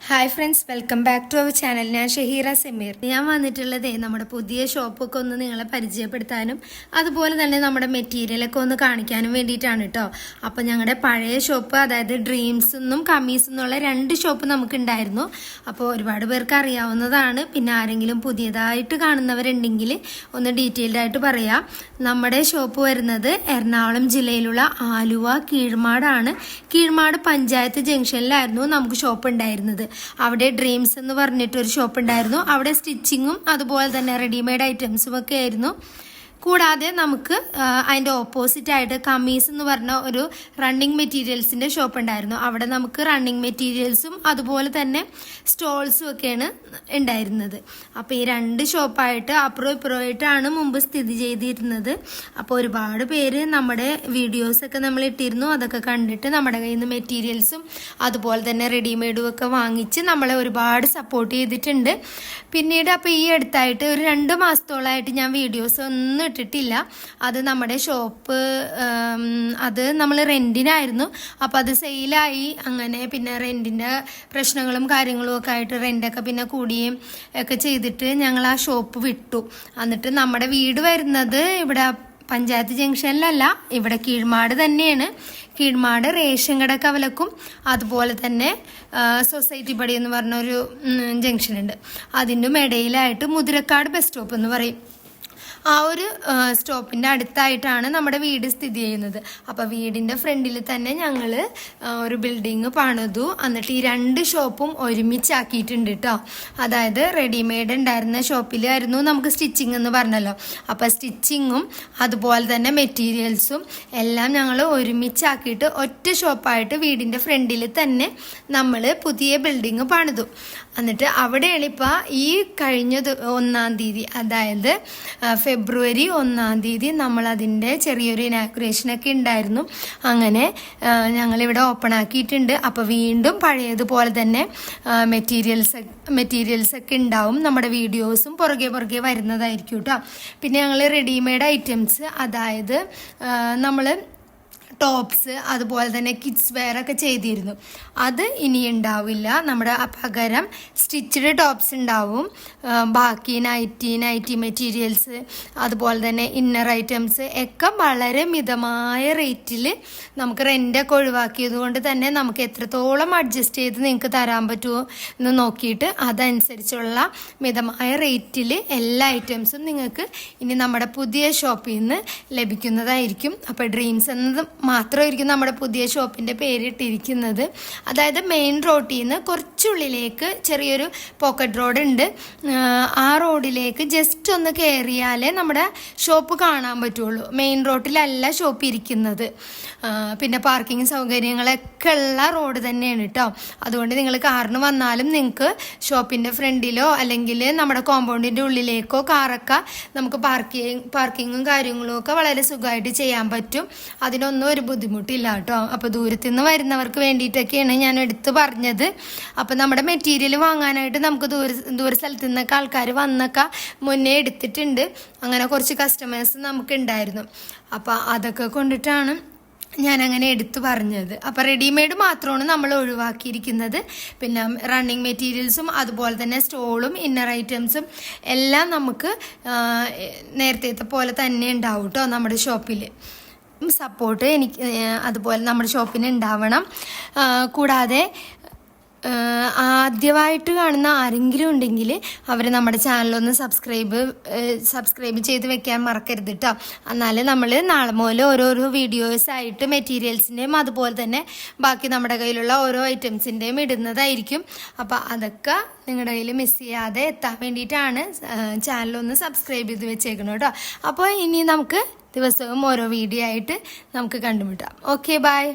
Hi friends, welcome back to our channel. ഞാൻ ഷഹീറ സമീർ. ഞാൻ വന്നിട്ടുള്ളത് നമ്മുടെ പുതിയ ഷോപ്പൊക്കെ ഒന്ന് നിങ്ങളെ പരിചയപ്പെടുത്താനും അതുപോലെ തന്നെ നമ്മുടെ മെറ്റീരിയലൊക്കെ ഒന്ന് കാണിക്കാനും വേണ്ടിയിട്ടാണ് കേട്ടോ. അപ്പോൾ ഞങ്ങളുടെ പഴയ ഷോപ്പ്, അതായത് ഡ്രീംസ് എന്നും കമ്മീസ് എന്നുള്ള 2 ഷോപ്പ് നമുക്കുണ്ടായിരുന്നു. അപ്പോൾ ഒരുപാട് പേർക്ക് അറിയാവുന്നതാണ്. പിന്നെ ആരെങ്കിലും പുതിയതായിട്ട് കാണുന്നവരുണ്ടെങ്കിൽ ഒന്ന് ഡീറ്റെയിൽഡ് ആയിട്ട് പറയാം. നമ്മുടെ ഷോപ്പ് വരുന്നത് എറണാകുളം ജില്ലയിലുള്ള ആലുവ കീഴ്മാടാണ്. കീഴ്മാട് പഞ്ചായത്ത് ജംഗ്ഷനിലായിരുന്നു നമുക്ക് ഷോപ്പ് ഉണ്ടായിരുന്നത്. അവിടെ ഡ്രീംസ് എന്ന് പറഞ്ഞിട്ടൊരു ഷോപ്പ് ഉണ്ടായിരുന്നു. അവിടെ സ്റ്റിച്ചിങ്ങും അതുപോലെ തന്നെ റെഡിമെയ്ഡ് ഐറ്റംസും ഒക്കെ ആയിരുന്നു. കൂടാതെ നമുക്ക് അതിൻ്റെ ഓപ്പോസിറ്റ് ആയിട്ട് കമ്മീസ് എന്ന് പറഞ്ഞ ഒരു റണ്ണിങ് മെറ്റീരിയൽസിൻ്റെ ഷോപ്പ് ഉണ്ടായിരുന്നു. അവിടെ നമുക്ക് റണ്ണിങ് മെറ്റീരിയൽസും അതുപോലെ തന്നെ സ്റ്റോൾസും ഒക്കെയാണ് ഉണ്ടായിരുന്നത്. അപ്പോൾ ഈ 2 ഷോപ്പായിട്ട് അപ്പുറം ഇപ്പുറമായിട്ടാണ് മുമ്പ് സ്ഥിതി ചെയ്തിരുന്നത്. അപ്പോൾ ഒരുപാട് പേര് നമ്മുടെ വീഡിയോസൊക്കെ നമ്മൾ ഇട്ടിരുന്നു. അതൊക്കെ കണ്ടിട്ട് നമ്മുടെ കയ്യിൽ നിന്ന് മെറ്റീരിയൽസും അതുപോലെ തന്നെ റെഡിമെയ്ഡും ഒക്കെ വാങ്ങിച്ച് നമ്മളെ ഒരുപാട് സപ്പോർട്ട് ചെയ്തിട്ടുണ്ട്. പിന്നീട് അപ്പോൾ ഈ അടുത്തായിട്ട് ഒരു 2 മാസത്തോളമായിട്ട് ഞാൻ വീഡിയോസ് ഒന്നും ഇട്ടിട്ടില്ല. അത് നമ്മുടെ ഷോപ്പ് അത് നമ്മൾ റെൻറ്റിനായിരുന്നു. അപ്പോൾ അത് സെയിലായി. അങ്ങനെ പിന്നെ റെൻറ്റിൻ്റെ പ്രശ്നങ്ങളും കാര്യങ്ങളും ഒക്കെ ആയിട്ട് റെൻ്റൊക്കെ പിന്നെ കൂടുകയും ഒക്കെ ചെയ്തിട്ട് ഞങ്ങൾ ആ ഷോപ്പ് വിട്ടു. എന്നിട്ട് നമ്മുടെ വീട് വരുന്നത് ഇവിടെ പഞ്ചായത്ത് ജംഗ്ഷനിലല്ല, ഇവിടെ കീഴ്മാട് തന്നെയാണ്. കീഴ്മാട് റേഷൻ കട കവലക്കും അതുപോലെ തന്നെ സൊസൈറ്റി പടി എന്ന് പറഞ്ഞൊരു ജംഗ്ഷൻ ഉണ്ട്. അതിൻ്റെ ഇടയിലായിട്ട് മുതിരക്കാട് ബസ് സ്റ്റോപ്പ് എന്ന് പറയും. ആ ഒരു സ്റ്റോപ്പിൻ്റെ അടുത്തായിട്ടാണ് നമ്മുടെ വീട് സ്ഥിതി ചെയ്യുന്നത്. അപ്പോൾ വീടിൻ്റെ ഫ്രണ്ടിൽ തന്നെ ഞങ്ങൾ ഒരു ബിൽഡിങ് പണിതു. എന്നിട്ട് ഈ 2 ഷോപ്പും ഒരുമിച്ചാക്കിയിട്ടുണ്ട് കേട്ടോ. അതായത് റെഡിമെയ്ഡ് ഉണ്ടായിരുന്ന ഷോപ്പിലായിരുന്നു നമുക്ക് സ്റ്റിച്ചിങ് എന്ന് പറഞ്ഞല്ലോ. അപ്പോൾ സ്റ്റിച്ചിങ്ങും അതുപോലെ തന്നെ മെറ്റീരിയൽസും എല്ലാം ഞങ്ങൾ ഒരുമിച്ചാക്കിയിട്ട് ഒറ്റ ഷോപ്പായിട്ട് വീടിൻ്റെ ഫ്രണ്ടിൽ തന്നെ നമ്മൾ പുതിയ ബിൽഡിങ് പണിതു. എന്നിട്ട് അവിടെയാണ് ഇപ്പോൾ ഈ കഴിഞ്ഞ 1-ാം തീയതി, അതായത് ഫെബ്രുവരി 1-ാം തീയതി നമ്മളതിൻ്റെ ചെറിയൊരു ഇനാഗുറേഷനൊക്കെ ഉണ്ടായിരുന്നു. അങ്ങനെ ഞങ്ങളിവിടെ ഓപ്പൺ ആക്കിയിട്ടുണ്ട്. അപ്പോൾ വീണ്ടും പഴയതുപോലെ തന്നെ മെറ്റീരിയൽസൊക്കെ ഉണ്ടാവും. നമ്മുടെ വീഡിയോസും പുറകെ വരുന്നതായിരിക്കും കേട്ടോ. പിന്നെ ഞങ്ങൾ റെഡിമെയ്ഡ് ഐറ്റംസ്, അതായത് നമ്മൾ ടോപ്സ് അതുപോലെ തന്നെ കിഡ്സ് വെയർ ഒക്കെ ചെയ്തിരുന്നു. അത് ഇനി ഉണ്ടാവില്ല. നമ്മുടെ പകരം സ്റ്റിച്ചഡ് ടോപ്സ് ഉണ്ടാവും. ബാക്കി നൈറ്റി മെറ്റീരിയൽസ് അതുപോലെ തന്നെ ഇന്നർ ഐറ്റംസ് ഒക്കെ വളരെ മിതമായ റേറ്റിൽ നമുക്ക് റെൻ്റൊക്കെ ഒഴിവാക്കിയത് കൊണ്ട് തന്നെ നമുക്ക് എത്രത്തോളം അഡ്ജസ്റ്റ് ചെയ്ത് നിങ്ങൾക്ക് തരാൻ പറ്റുമോ എന്ന് നോക്കിയിട്ട് അതനുസരിച്ചുള്ള മിതമായ റേറ്റിൽ എല്ലാ ഐറ്റംസും നിങ്ങൾക്ക് ഇനി നമ്മുടെ പുതിയ ഷോപ്പിൽ നിന്ന് ലഭിക്കുന്നതായിരിക്കും. അപ്പോൾ ഡ്രീംസ് എന്നത് മാത്രമായിരിക്കും നമ്മുടെ പുതിയ ഷോപ്പിൻ്റെ പേരിട്ടിരിക്കുന്നത്. അതായത് മെയിൻ റോഡിൽ നിന്ന് കുറച്ചുള്ളിലേക്ക് ചെറിയൊരു പോക്കറ്റ് റോഡ് ഉണ്ട്. ആ റോഡിലേക്ക് ജസ്റ്റ് ഒന്ന് കയറിയാലേ നമ്മുടെ ഷോപ്പ് കാണാൻ പറ്റുള്ളൂ. മെയിൻ റോഡിലല്ല ഷോപ്പ് ഇരിക്കുന്നത്. പിന്നെ പാർക്കിംഗ് സൗകര്യങ്ങളൊക്കെ ഉള്ള റോഡ് തന്നെയാണ് കേട്ടോ. അതുകൊണ്ട് നിങ്ങൾ കാറിന് വന്നാലും നിങ്ങൾക്ക് ഷോപ്പിൻ്റെ ഫ്രണ്ടിലോ അല്ലെങ്കിൽ നമ്മുടെ കോമ്പൗണ്ടിൻ്റെ ഉള്ളിലേക്കോ കാറൊക്കെ നമുക്ക് പാർക്കിങ്ങും കാര്യങ്ങളും ഒക്കെ വളരെ സുഖമായിട്ട് ചെയ്യാൻ പറ്റും. അതിനൊന്നും ഒരു ബുദ്ധിമുട്ടില്ല കേട്ടോ. അപ്പോൾ ദൂരത്തു നിന്ന് വരുന്നവർക്ക് വേണ്ടിയിട്ടൊക്കെയാണ് ഞാൻ എടുത്ത് പറഞ്ഞത്. അപ്പോൾ നമ്മുടെ മെറ്റീരിയൽ വാങ്ങാനായിട്ട് നമുക്ക് ദൂര സ്ഥലത്തു നിന്നൊക്കെ ആൾക്കാർ വന്നൊക്കെ മുന്നേ എടുത്തിട്ടുണ്ട്. അങ്ങനെ കുറച്ച് കസ്റ്റമേഴ്സ് നമുക്ക് ഉണ്ടായിരുന്നു. അപ്പോൾ അതൊക്കെ കൊണ്ടിട്ടാണ് ഞാനങ്ങനെ എടുത്തു പറഞ്ഞത്. അപ്പോൾ റെഡിമെയ്ഡ് മാത്രമാണ് നമ്മൾ ഒഴിവാക്കിയിരിക്കുന്നത്. പിന്നെ റണ്ണിങ് മെറ്റീരിയൽസും അതുപോലെ തന്നെ സ്റ്റോളും ഇന്നർ ഐറ്റംസും എല്ലാം നമുക്ക് നേരത്തെ പോലെ തന്നെ ഉണ്ടാവും കേട്ടോ. നമ്മുടെ ഷോപ്പിൽ സപ്പോർട്ട് അതുപോലെ നമ്മുടെ ഷോപ്പിന് ഉണ്ടാവണം. കൂടാതെ ആദ്യമായിട്ട് കാണുന്ന ആരെങ്കിലും ഉണ്ടെങ്കിൽ അവർ നമ്മുടെ ചാനലൊന്ന് സബ്സ്ക്രൈബ് ചെയ്ത് വെക്കാൻ മറക്കരുത് കേട്ടോ. എന്നാലേ നമ്മൾ നാളെ മുതൽ ഓരോരോ വീഡിയോസായിട്ട് മെറ്റീരിയൽസിൻ്റെയും അതുപോലെ തന്നെ ബാക്കി നമ്മുടെ കയ്യിലുള്ള ഓരോ ഐറ്റംസിൻ്റെയും ഇടുന്നതായിരിക്കും. അപ്പോൾ അതൊക്കെ നിങ്ങളുടെ കയ്യിൽ മിസ് ചെയ്യാതെ എത്താൻ വേണ്ടിയിട്ടാണ് ചാനലൊന്ന് സബ്സ്ക്രൈബ് ചെയ്ത് വെച്ചേക്കണം കേട്ടോ. അപ്പോൾ ഇനി നമുക്ക് ദിവസവും ഓരോ വീഡിയോ ആയിട്ട് നമുക്ക് കണ്ടുമുട്ടാം. Okay, by.